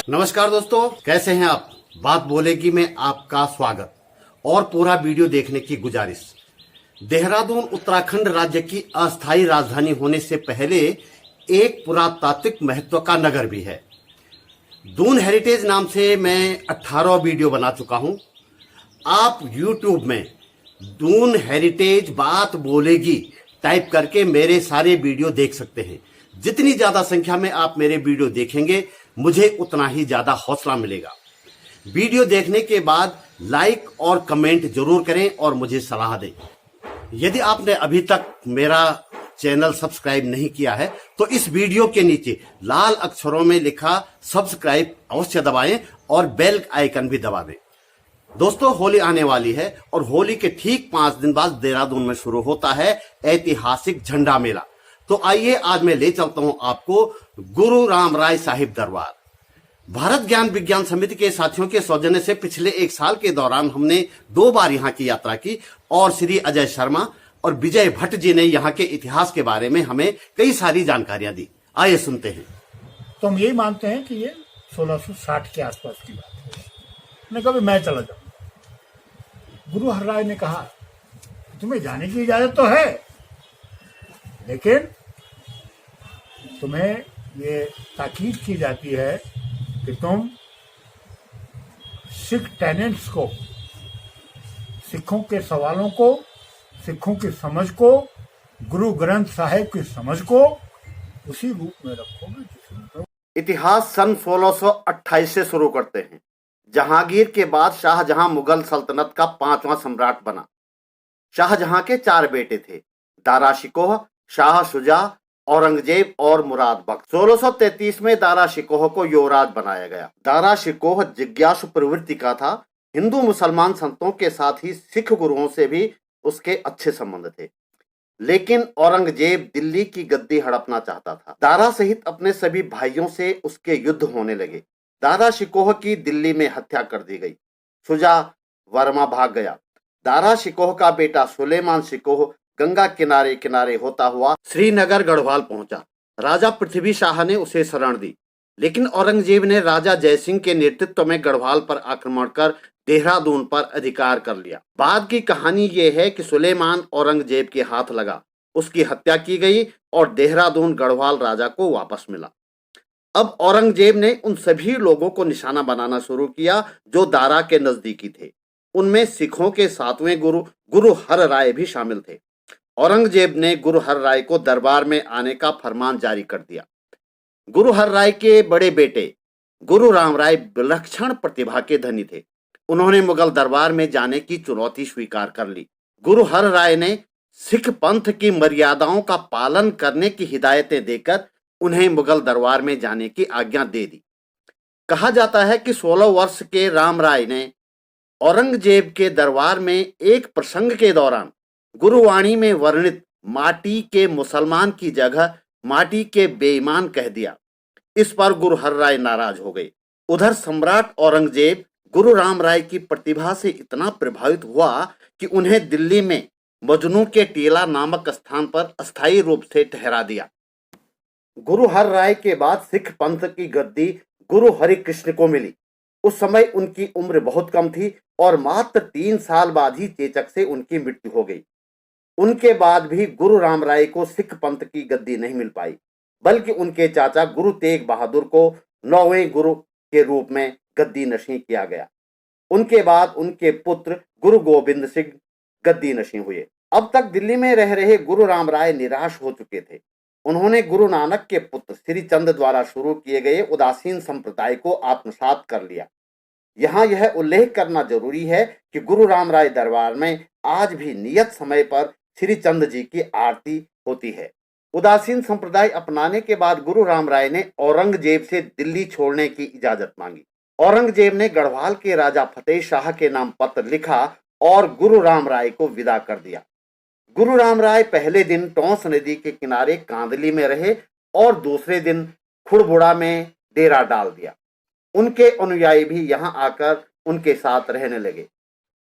नमस्कार दोस्तों, कैसे हैं आप। बात बोलेगी में आपका स्वागत और पूरा वीडियो देखने की गुजारिश। देहरादून उत्तराखंड राज्य की अस्थायी राजधानी होने से पहले एक पुरातात्विक महत्व का नगर भी है। दून हेरिटेज नाम से मैं 18 वीडियो बना चुका हूं। आप YouTube में दून हेरिटेज बात बोलेगी टाइप करके मेरे सारे वीडियो देख सकते हैं। जितनी ज्यादा संख्या में आप मेरे वीडियो देखेंगे मुझे उतना ही ज्यादा हौसला मिलेगा। वीडियो देखने के बाद लाइक और कमेंट जरूर करें और मुझे सलाह दें। यदि आपने अभी तक मेरा चैनल सब्सक्राइब नहीं किया है तो इस वीडियो के नीचे लाल अक्षरों में लिखा सब्सक्राइब अवश्य दबाएं और बेल आइकन भी दबा दें। दोस्तों, होली आने वाली है और होली के ठीक 5 दिन बाद देहरादून में शुरू होता है ऐतिहासिक झंडा मेला। तो आइए आज मैं ले चलता हूं आपको गुरु राम राय साहिब दरबार। भारत ज्ञान विज्ञान समिति के साथियों के सौजन्य से पिछले 1 साल के दौरान हमने 2 बार यहां की यात्रा की और श्री अजय शर्मा और विजय भट्ट जी ने यहां के इतिहास के बारे में हमें कई सारी जानकारियां दी। आइए सुनते हैं। तो हम यही मानते हैं कि ये 1660 के आसपास की बात है। मैंने कहा मैं चला जाऊंगा। गुरु हर राय ने कहा तुम्हें जाने की इजाजत तो है, लेकिन तुम्हें ये ताकीद की जाती है कि तुम सिख टेनेंट्स को, सिखों के सवालों को, सिखों की समझ को, गुरु ग्रंथ साहिब की समझ को उसी रूप में रखोगे। इतिहास सन 1628 से शुरू करते हैं। जहांगीर के बाद शाहजहां मुगल सल्तनत का 5वां सम्राट बना। शाहजहां के 4 बेटे थे, दारा शिकोह, शाह शुजा, औरंगजेब और मुराद बख्श। 1633 में दारा शिकोह को युवराज बनाया गया। दारा शिकोह जिज्ञासु प्रवृत्ति का था। हिंदू मुसलमान संतों के साथ ही सिख गुरुओं से भी उसके अच्छे संबंध थे, लेकिन औरंगजेब दिल्ली की गद्दी हड़पना चाहता था। दारा सहित अपने सभी भाइयों से उसके युद्ध होने लगे। दारा शिकोह की दिल्ली में हत्या कर दी गई। शुजा वर्मा भाग गया। दारा शिकोह का बेटा सुलेमान शिकोह गंगा किनारे किनारे होता हुआ श्रीनगर गढ़वाल पहुंचा। राजा पृथ्वी शाह ने उसे शरण दी, लेकिन औरंगजेब ने राजा जयसिंह के नेतृत्व में गढ़वाल पर आक्रमण कर देहरादून पर अधिकार कर लिया। बाद की कहानी यह है कि सुलेमान औरंगजेब के हाथ लगा, उसकी हत्या की गई और देहरादून गढ़वाल राजा को वापस मिला। अब औरंगजेब ने उन सभी लोगों को निशाना बनाना शुरू किया जो दारा के नजदीकी थे। उनमें सिखों के 7वें गुरु हर राय भी शामिल थे। औरंगजेब ने गुरु हर राय को दरबार में आने का फरमान जारी कर दिया। गुरु हर राय के बड़े बेटे गुरु राम राय विलक्षण प्रतिभा के धनी थे। उन्होंने मुगल दरबार में जाने की चुनौती स्वीकार कर ली। गुरु हर राय ने सिख पंथ की मर्यादाओं का पालन करने की हिदायतें देकर उन्हें मुगल दरबार में जाने की आज्ञा दे दी। कहा जाता है कि 16 वर्ष के राम राय ने औरंगजेब के दरबार में एक प्रसंग के दौरान गुरुवाणी में वर्णित माटी के मुसलमान की जगह माटी के बेईमान कह दिया। इस पर गुरु हर राय नाराज हो गए। उधर सम्राट औरंगजेब गुरु राम राय की प्रतिभा से इतना प्रभावित हुआ कि उन्हें दिल्ली में मजनू के टीला नामक स्थान पर अस्थायी रूप से ठहरा दिया। गुरु हर राय के बाद सिख पंथ की गद्दी गुरु हरिकृष्ण को मिली। उस समय उनकी उम्र बहुत कम थी और मात्र 3 साल बाद ही चेचक से उनकी मृत्यु हो गई। उनके बाद भी गुरु राम राय को सिख पंथ की गद्दी नहीं मिल पाई, बल्कि उनके चाचा गुरु तेग बहादुर को 9वें गुरु के रूप में गद्दी नशीं किया गया। उनके बाद उनके पुत्र गुरु गोविंद सिंह गद्दी नशीं हुए। अब तक दिल्ली में रह रहे गुरु राम राय निराश हो चुके थे। उन्होंने गुरु नानक के पुत्र श्री चंद द्वारा शुरू किए गए उदासीन संप्रदाय को आत्मसात कर लिया। यहाँ यह उल्लेख करना जरूरी है कि गुरु राम राय दरबार में आज भी नियत समय पर श्री चंद जी की आरती होती है। उदासीन संप्रदाय अपनाने के बाद गुरु राम राय ने औरंगजेब से दिल्ली छोड़ने की इजाजत मांगी। औरंगजेब ने गढ़वाल के राजा फतेह शाह के नाम पत्र लिखा और गुरु राम राय को विदा कर दिया। गुरु राम राय पहले दिन टोंस नदी के किनारे कांदली में रहे और दूसरे दिन खुड़बुड़ा में डेरा डाल दिया। उनके अनुयायी भी यहां आकर उनके साथ रहने लगे।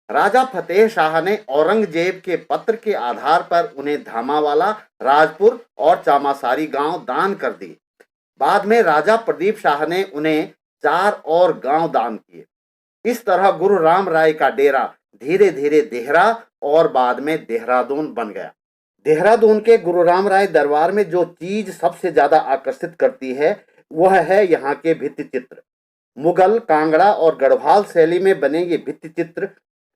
राजा फतेह शाह ने औरंगजेब के पत्र के आधार पर उन्हें धामावाला, राजपुर और चामासारी गांव दान कर दिए। बाद में राजा प्रदीप शाह ने उन्हें 4 और गांव दान किए। इस तरह गुरु राम राय का डेरा धीरे धीरे देहरा और बाद में देहरादून बन गया। देहरादून के गुरु राम राय दरबार में जो चीज सबसे ज्यादा आकर्षित करती है वह है यहाँ के भित्ति चित्र। मुगल, कांगड़ा और गढ़वाल शैली में बने ये भित्ति चित्र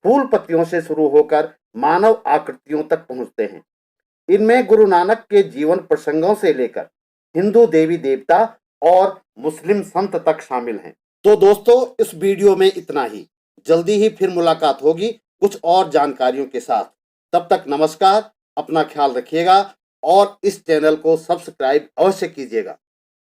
फूल पत्तियों से शुरू होकर मानव आकृतियों तक पहुंचते हैं। इनमें गुरु नानक के जीवन प्रसंगों से लेकर हिंदू देवी देवता और मुस्लिम संत तक शामिल हैं। तो दोस्तों, इस वीडियो में इतना ही। जल्दी ही फिर मुलाकात होगी कुछ और जानकारियों के साथ। तब तक नमस्कार, अपना ख्याल रखिएगा और इस चैनल को सब्सक्राइब अवश्य कीजिएगा।